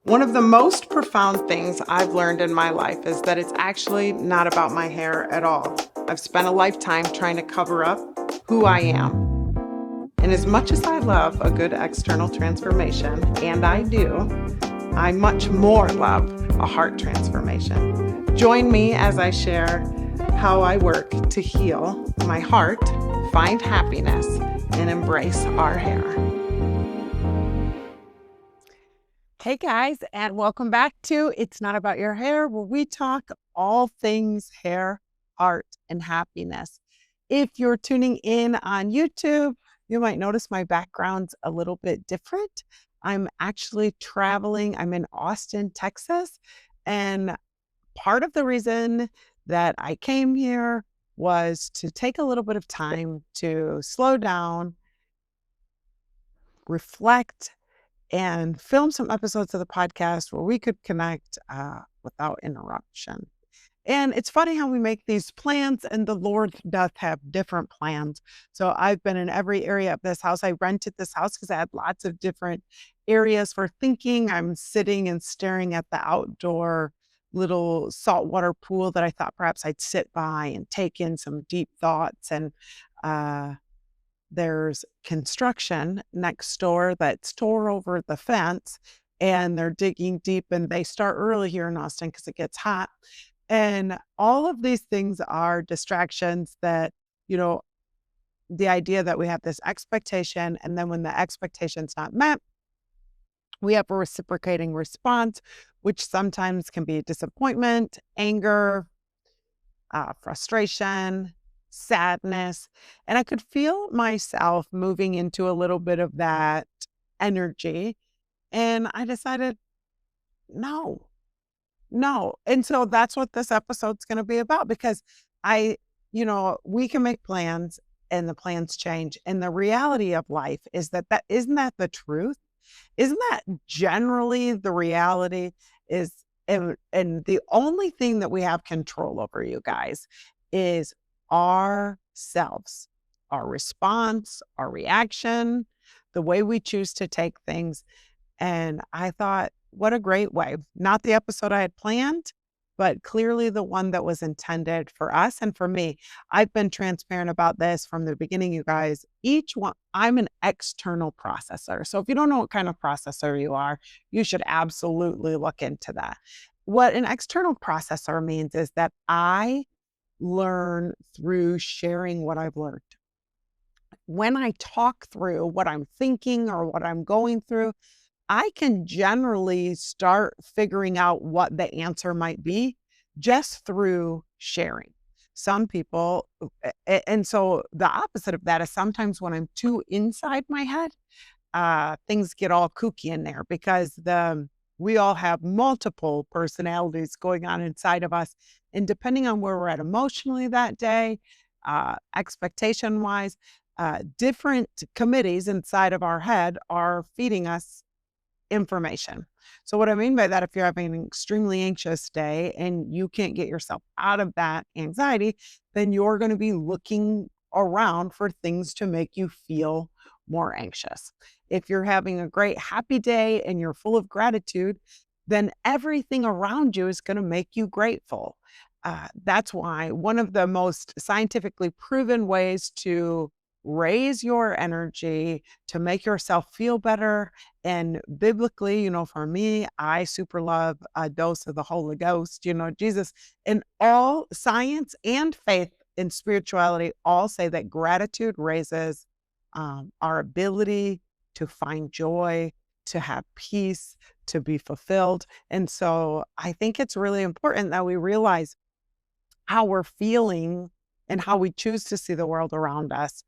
One of the most profound things I've learned in my life is that it's actually not about my hair at all. I've spent a lifetime trying to cover up who I am. And as much as I love a good external transformation, and I do, I much more love a heart transformation. Join me as I share how I work to heal my heart, find happiness, and embrace our hair. Hey guys, and welcome back to It's Not About Your Hair, where we talk all things hair, art, and happiness. If you're tuning in on YouTube, you might notice my background's a little bit different. I'm actually traveling. I'm in Austin, Texas, and part of the reason that I came here was to take a little bit of time to slow down, reflect, and film some episodes of the podcast where we could connect without interruption. And it's funny how we make these plans and the Lord doth have different plans. So I've been in every area of this house. I rented this house because I had lots of different areas for thinking. I'm sitting and staring at the outdoor little saltwater pool that I thought perhaps I'd sit by and take in some deep thoughts. And there's construction next door that's tore over the fence, and they're digging deep, and they start early here in Austin because it gets hot. And all of these things are distractions that, the idea that we have this expectation, and then when the expectation's not met, we have a reciprocating response, which sometimes can be disappointment, anger, frustration, sadness. And I could feel myself moving into a little bit of that energy. And I decided, no. And so that's what this episode's going to be about, because we can make plans and the plans change. And the reality of life is that isn't that the truth? Isn't that generally the reality is? And the only thing that we have control over, you guys, is ourselves, our response, our reaction, the way we choose to take things. And I thought, what a great way. Not the episode I had planned, but clearly the one that was intended for us and for me. I've been transparent about this from the beginning, you guys. I'm an external processor. So if you don't know what kind of processor you are, you should absolutely look into that. What an external processor means is that I learn through sharing what I've learned. When I talk through what I'm thinking or what I'm going through, I can generally start figuring out what the answer might be just through sharing. Some people, and so the opposite of that is sometimes when I'm too inside my head, things get all kooky in there because we all have multiple personalities going on inside of us. And depending on where we're at emotionally that day, expectation-wise, different committees inside of our head are feeding us information. So what I mean by that, if you're having an extremely anxious day and you can't get yourself out of that anxiety, then you're going to be looking around for things to make you feel more anxious. If you're having a great happy day and you're full of gratitude, then everything around you is going to make you grateful. That's why one of the most scientifically proven ways to raise your energy, to make yourself feel better, and biblically, for me, I super love a dose of the Holy Ghost. Jesus, and all science and faith and spirituality all say that gratitude raises our ability to find joy, to have peace, to be fulfilled. And so I think it's really important that we realize how we're feeling and how we choose to see the world around us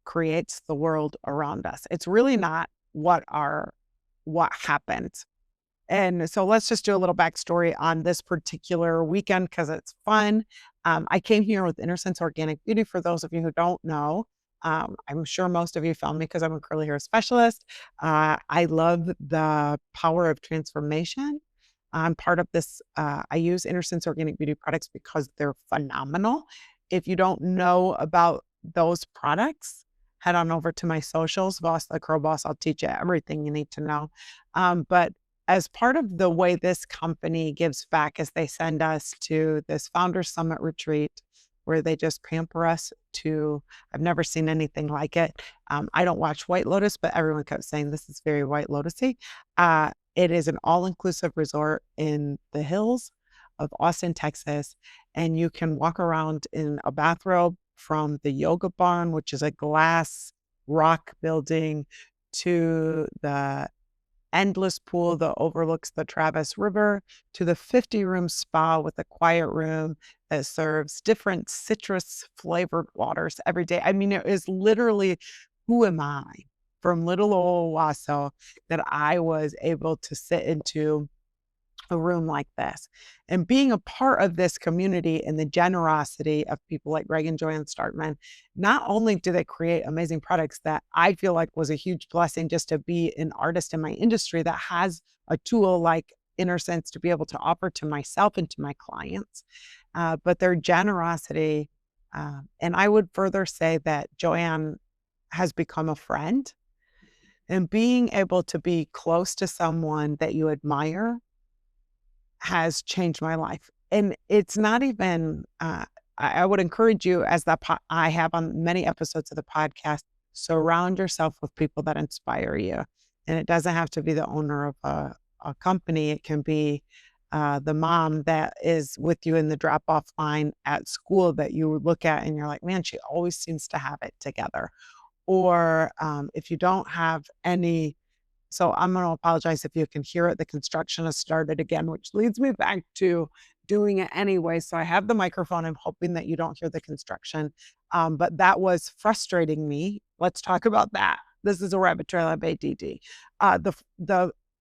creates the world around us. It's really not what happened. And so let's just do a little backstory on this particular weekend because it's fun. I came here with Innersense Organic Beauty. For those of you who don't know, I'm sure most of you found me because I'm a curly hair specialist. I love the power of transformation. I'm part of this. I use Innersense Organic Beauty products because they're phenomenal. If you don't know about those products, head on over to my socials, Boss the Curl Boss. I'll teach you everything you need to know. But as part of the way this company gives back is they send us to this Founders Summit retreat where they just pamper us to I've never seen anything like it. I don't watch White Lotus, but everyone kept saying this is very White Lotusy. It is an all-inclusive resort in the hills of Austin, Texas, and you can walk around in a bathrobe from the yoga barn, which is a glass rock building, to the endless pool that overlooks the Travis River, to the 50-room spa with a quiet room that serves different citrus flavored waters every day. I mean, it is literally who am I from little old Wasso that I was able to sit into a room like this. And being a part of this community and the generosity of people like Greg and Joanne Startman, not only do they create amazing products that I feel like was a huge blessing just to be an artist in my industry that has a tool like Innersense to be able to offer to myself and to my clients, but their generosity. And I would further say that Joanne has become a friend, and being able to be close to someone that you admire has changed my life. And it's not even, I would encourage you, as I have on many episodes of the podcast, surround yourself with people that inspire you. And it doesn't have to be the owner of a company. It can be the mom that is with you in the drop off line at school that you look at and you're like, man, she always seems to have it together. Or if you don't have any, so I'm going to apologize if you can hear it. The construction has started again, which leads me back to doing it anyway. So I have the microphone. I'm hoping that you don't hear the construction. But that was frustrating me. Let's talk about that. This is a rabbit trail of ADD.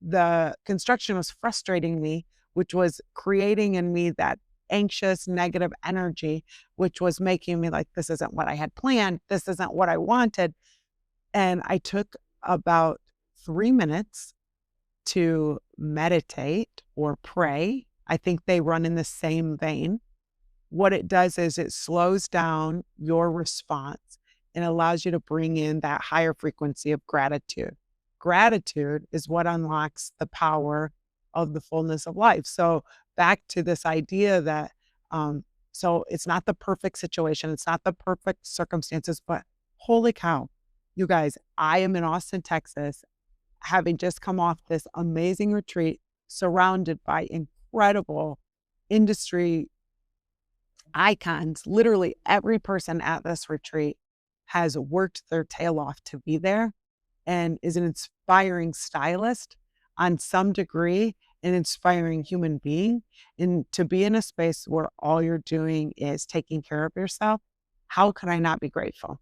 The construction was frustrating me, which was creating in me that anxious, negative energy, which was making me like, this isn't what I had planned. This isn't what I wanted. And I took about 3 minutes to meditate or pray. I think they run in the same vein. What it does is it slows down your response and allows you to bring in that higher frequency of gratitude. Gratitude is what unlocks the power of the fullness of life. So back to this idea that, so it's not the perfect situation, it's not the perfect circumstances, but holy cow, you guys, I am in Austin, Texas, having just come off this amazing retreat surrounded by incredible industry icons. Literally every person at this retreat has worked their tail off to be there and is an inspiring stylist on some degree, an inspiring human being. And to be in a space where all you're doing is taking care of yourself, how can I not be grateful?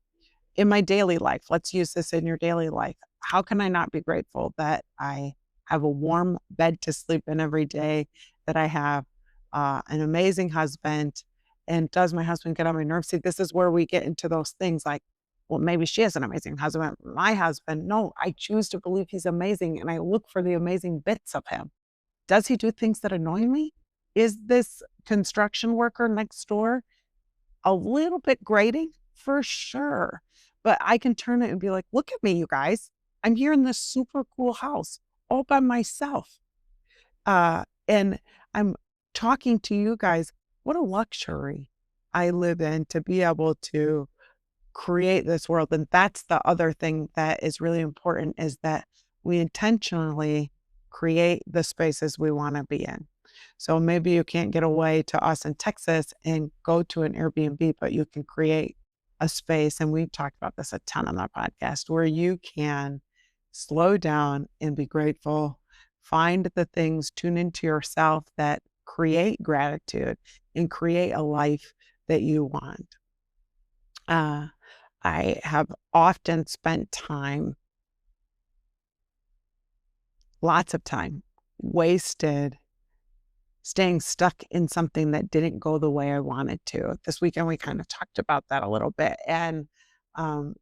In my daily life, let's use this in your daily life. How can I not be grateful that I have a warm bed to sleep in every day, that I have an amazing husband? And does my husband get on my nerves? See, this is where we get into those things like, well, maybe she has an amazing husband. My husband, no, I choose to believe he's amazing and I look for the amazing bits of him. Does he do things that annoy me? Is this construction worker next door a little bit grating? For sure. But I can turn it and be like, look at me, you guys. I'm here in this super cool house all by myself. And I'm talking to you guys. What a luxury I live in to be able to create this world. And that's the other thing that is really important, is that we intentionally create the spaces we want to be in. So maybe you can't get away to Austin, Texas and go to an Airbnb, but you can create a space. And we've talked about this a ton on our podcast, where you can slow down and be grateful, find the things, tune into yourself that create gratitude and create a life that you want. I have often spent time, lots of time, wasted staying stuck in something that didn't go the way I wanted to. This weekend, we kind of talked about that a little bit. And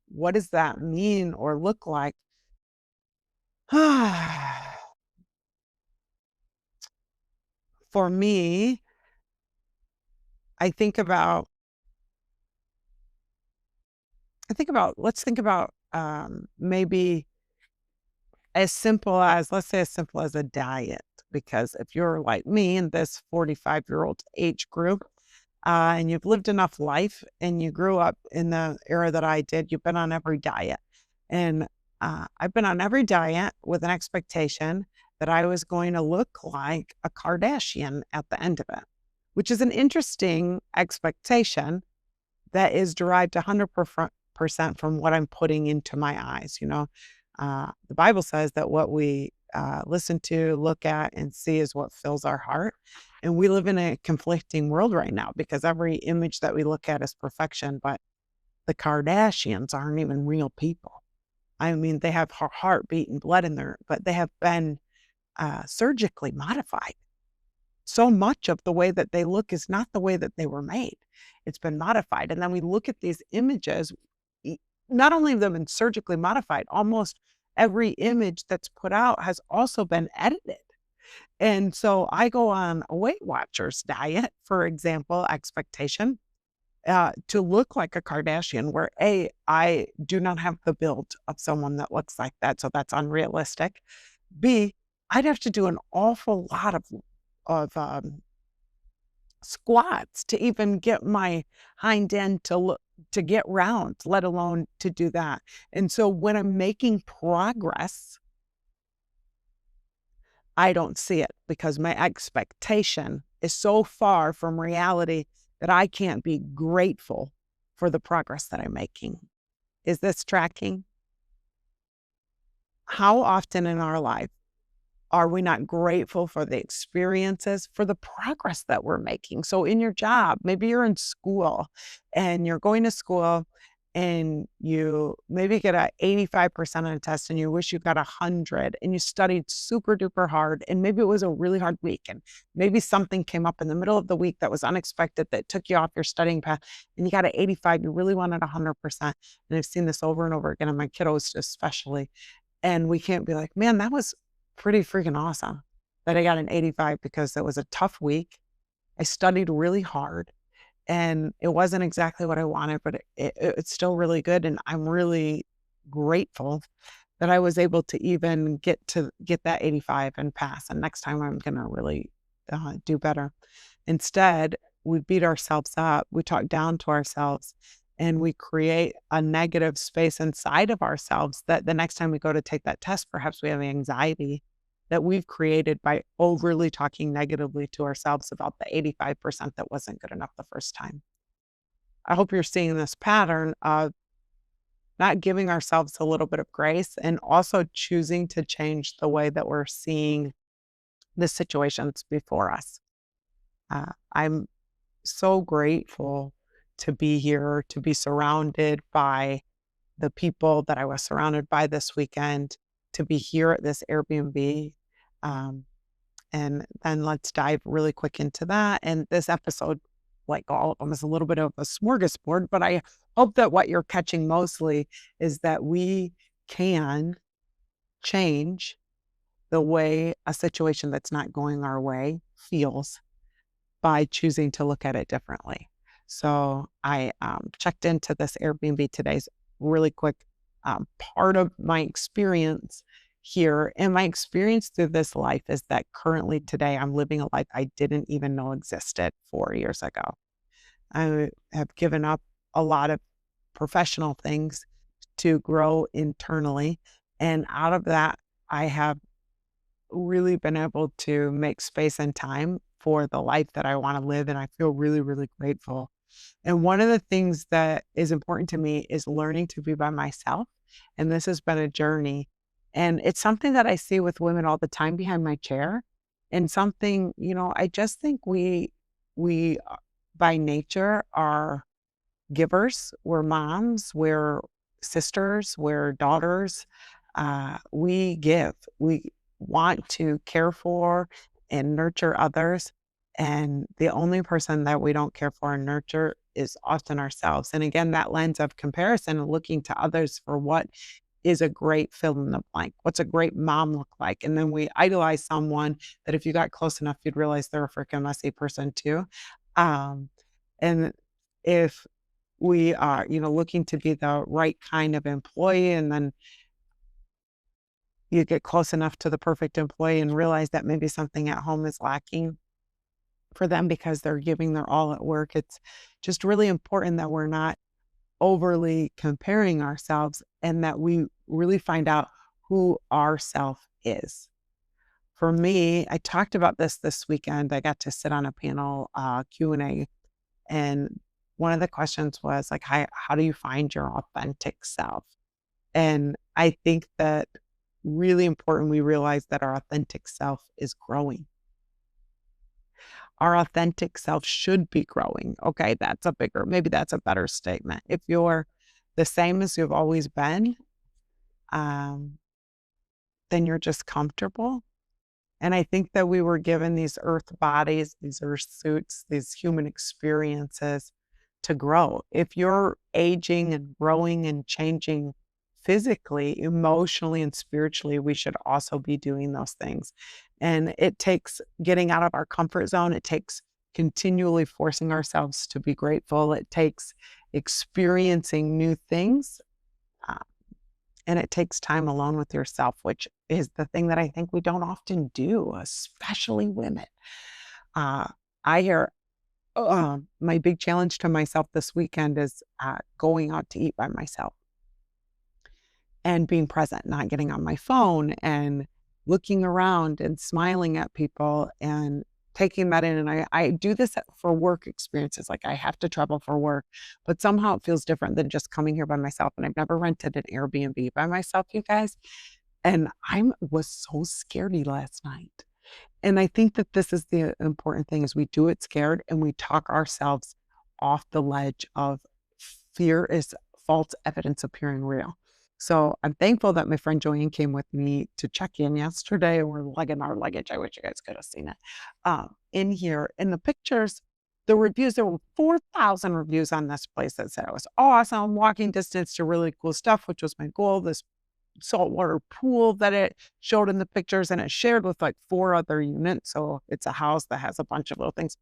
what does that mean or look like? For me, I think about, let's think about maybe as simple as, let's say, as simple as a diet. Because if you're like me in this 45-year-old age group, and you've lived enough life and you grew up in the era that I did, you've been on every diet. And I've been on every diet with an expectation that I was going to look like a Kardashian at the end of it, which is an interesting expectation that is derived 100% from what I'm putting into my eyes. The Bible says that what we listen to, look at, and see is what fills our heart. And we live in a conflicting world right now because every image that we look at is perfection, but the Kardashians aren't even real people. I mean, they have heartbeat and blood in there, but they have been surgically modified. So much of the way that they look is not the way that they were made. It's been modified. And then we look at these images, e- not only have they been surgically modified, almost every image that's put out has also been edited. And so I go on a Weight Watchers diet, for example, expectation to look like a Kardashian, where I do not have the build of someone that looks like that. So that's unrealistic. B, I'd have to do an awful lot of squats to even get my hind end to get round, let alone to do that. And so when I'm making progress, I don't see it because my expectation is so far from reality that I can't be grateful for the progress that I'm making. Is this tracking? How often in our life are we not grateful for the experiences, for the progress that we're making? So in your job, maybe you're in school and you're going to school and you maybe get a 85% on a test and you wish you got 100 and you studied super duper hard and maybe it was a really hard week and maybe something came up in the middle of the week that was unexpected that took you off your studying path and you got an 85, you really wanted 100%. And I've seen this over and over again and my kiddos especially. And we can't be like, man, that was pretty freaking awesome that I got an 85 because it was a tough week. I studied really hard and it wasn't exactly what I wanted, but it's still really good. And I'm really grateful that I was able to even get that 85 and pass. And next time I'm going to really do better. Instead, we beat ourselves up, we talk down to ourselves, and we create a negative space inside of ourselves that the next time we go to take that test, perhaps we have anxiety that we've created by overly talking negatively to ourselves about the 85% that wasn't good enough the first time. I hope you're seeing this pattern of not giving ourselves a little bit of grace and also choosing to change the way that we're seeing the situations before us. I'm so grateful to be here, to be surrounded by the people that I was surrounded by this weekend, to be here at this Airbnb. Um, and then let's dive really quick into that. And this episode, like all of them, is a little bit of a smorgasbord, but I hope that what you're catching mostly is that we can change the way a situation that's not going our way feels by choosing to look at it differently. So I checked into this Airbnb today's really quick part of my experience here. And my experience through this life is that currently today I'm living a life I didn't even know existed 4 years ago. I have given up a lot of professional things to grow internally. And out of that, I have really been able to make space and time for the life that I want to live. And I feel really, really grateful. And one of the things that is important to me is learning to be by myself. And this has been a journey. And it's something that I see with women all the time behind my chair. And something, I just think we by nature are givers. We're moms, we're sisters, we're daughters. We give. We want to care for and nurture others. And the only person that we don't care for and nurture is often ourselves. And again, that lens of comparison and looking to others for what is a great fill in the blank. What's a great mom look like? And then we idolize someone that if you got close enough, you'd realize they're a freaking messy person too. Um, and if we are, looking to be the right kind of employee and then you get close enough to the perfect employee and realize that maybe something at home is lacking for them because they're giving their all at work. It's just really important that we're not overly comparing ourselves and that we really find out who our self is. For me, I talked about this weekend. I got to sit on a panel Q&A, and one of the questions was like, how do you find your authentic self? And I think that really important we realize that our authentic self is growing. Our authentic self should be growing. Okay, maybe that's a better statement. If you're the same as you've always been, um, then you're just comfortable. And I think that we were given these earth bodies, these earth suits, these human experiences to grow. If you're aging and growing and changing physically, emotionally, and spiritually, we should also be doing those things. And it takes getting out of our comfort zone. It takes continually forcing ourselves to be grateful. It takes experiencing new things. uh, and it takes time alone with yourself, which is the thing that I think we don't often do, especially women. Uh, I hear my big challenge to myself this weekend is going out to eat by myself and being present, not getting on my phone and looking around and smiling at people and taking that in. And I do this for work experiences. Like I have to travel for work, but somehow it feels different than just coming here by myself. And I've never rented an Airbnb by myself, you guys. And I was so scaredy last night. And I think that this is the important thing is we do it scared and we talk ourselves off the ledge of fear is false evidence appearing real. So I'm thankful that my friend Joanne came with me to check in yesterday. We're lugging our luggage. I wish you guys could have seen it in here. In the pictures, the reviews, there were 4,000 reviews on this place that said it was awesome, walking distance to really cool stuff, which was my goal. This saltwater pool that it showed in the pictures, and it's shared with like 4 other units. So it's a house that has a bunch of little things.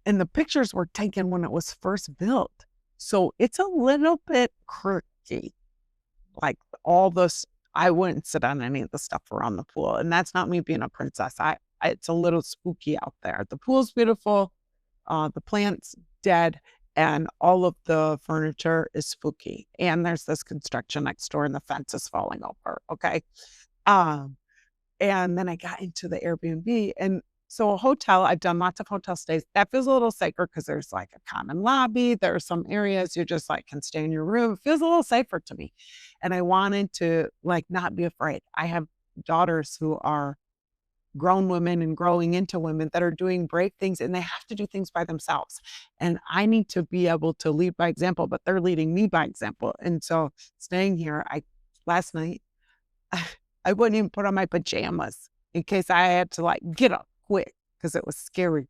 And the pictures were taken when it was first built. So it's a little bit quirky. Like all this, I wouldn't sit on any of the stuff around the pool. And that's not me being a princess. It's a little spooky out there. The pool's beautiful. The plant's dead. And all of the furniture is spooky. And there's this construction next door and the fence is falling over. Okay. Um, and then I got into the Airbnb. And so a hotel, I've done lots of hotel stays. That feels a little safer because there's like a common lobby. There are some areas you just like can stay in your room. It feels a little safer to me. And I wanted to like not be afraid. I have daughters who are grown women and growing into women that are doing brave things, and they have to do things by themselves. And I need to be able to lead by example, but they're leading me by example. And so staying here, last night, I wouldn't even put on my pajamas in case I had to like get up quick because it was scary.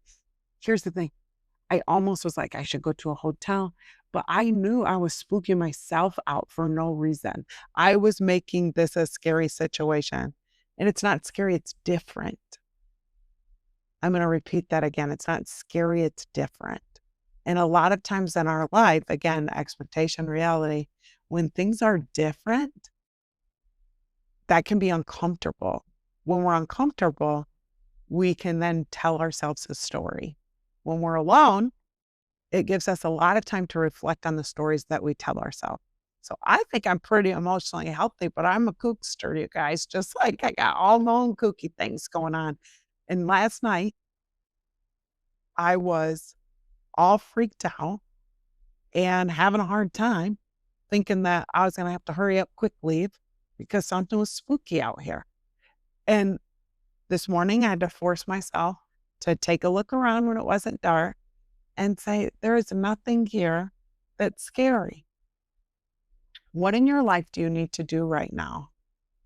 Here's the thing. I almost was like, I should go to a hotel, but I knew I was spooking myself out for no reason. I was making this a scary situation. And it's not scary, it's different. I'm going to repeat that again. It's not scary, it's different. And a lot of times in our life, again, expectation, reality, when things are different, that can be uncomfortable. When we're uncomfortable, we can then tell ourselves a story. When we're alone, it gives us a lot of time to reflect on the stories that we tell ourselves. So I think I'm pretty emotionally healthy, but I'm a kookster, you guys. Just like I got all my own kooky things going on. And last night, I was all freaked out and having a hard time thinking that I was going to have to hurry up, quick leave because something was spooky out here. And this morning, I had to force myself to take a look around when it wasn't dark and say, there is nothing here that's scary. What in your life do you need to do right now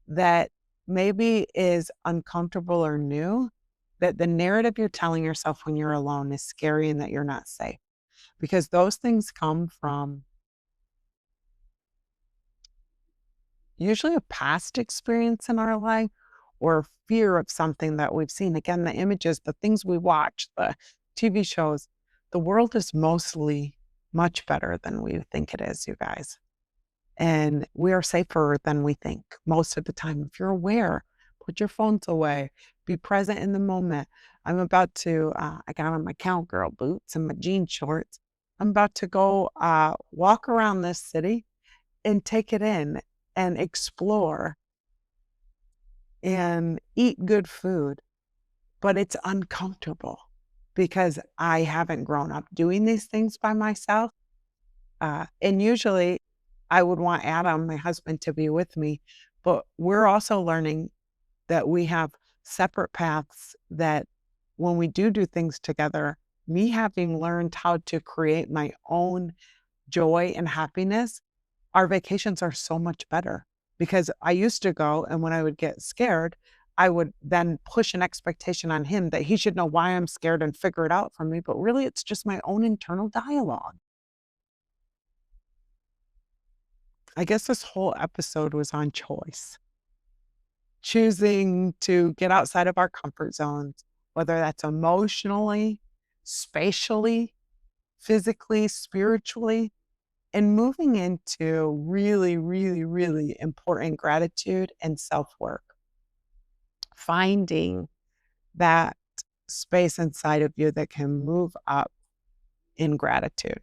that maybe is uncomfortable or new, that the narrative you're telling yourself when you're alone is scary and that you're not safe? Because those things come from usually a past experience in our life or fear of something that we've seen. Again, the images, the things we watch, the TV shows, the world is mostly much better than we think it is, you guys. And we are safer than we think most of the time. If you're aware, put your phones away, be present in the moment. I'm about to, I got on my cowgirl boots and my jean shorts. I'm about to go walk around this city and take it in and explore and eat good food. But it's uncomfortable because I haven't grown up doing these things by myself. And usually I would want Adam, my husband, to be with me, but we're also learning that we have separate paths that when we do things together, me having learned how to create my own joy and happiness, our vacations are so much better because I used to go and when I would get scared, I would then push an expectation on him that he should know why I'm scared and figure it out for me. But really, it's just my own internal dialogue. I guess this whole episode was on choice, choosing to get outside of our comfort zones, whether that's emotionally, spatially, physically, spiritually, and moving into really, really, really important gratitude and self work. Finding that space inside of you that can move up in gratitude.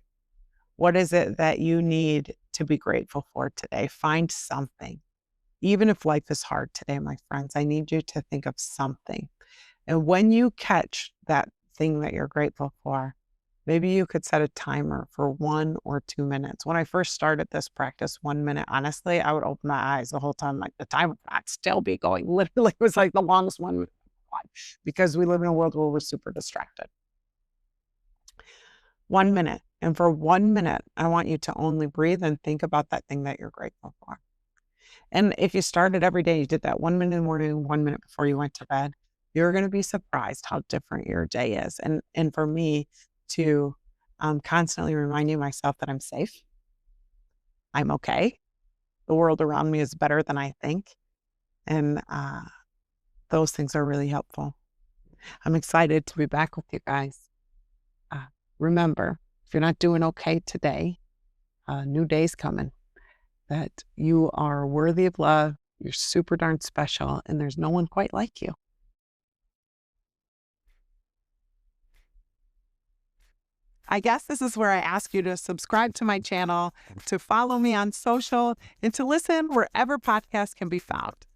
What is it that you need to be grateful for today? Find something. Even if life is hard today, my friends, I need you to think of something. And when you catch that thing that you're grateful for, maybe you could set a timer for 1 or 2 minutes. When I first started this practice, 1 minute, honestly, I would open my eyes the whole time, like the time would not still be going. Literally, it was like the longest 1 minute because we live in a world where we're super distracted. 1 minute. And for 1 minute, I want you to only breathe and think about that thing that you're grateful for. And if you started every day, you did that 1 minute in the morning, 1 minute before you went to bed, you're going to be surprised how different your day is. And for me to constantly reminding myself that I'm safe, I'm okay. The world around me is better than I think. And those things are really helpful. I'm excited to be back with you guys. Remember, if you're not doing okay today, a new day's coming, that you are worthy of love, you're super darn special, and there's no one quite like you. I guess this is where I ask you to subscribe to my channel, to follow me on social, and to listen wherever podcasts can be found.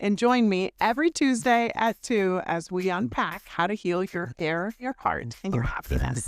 And join me every Tuesday at 2 as we unpack how to heal your hair, your heart, and your happiness.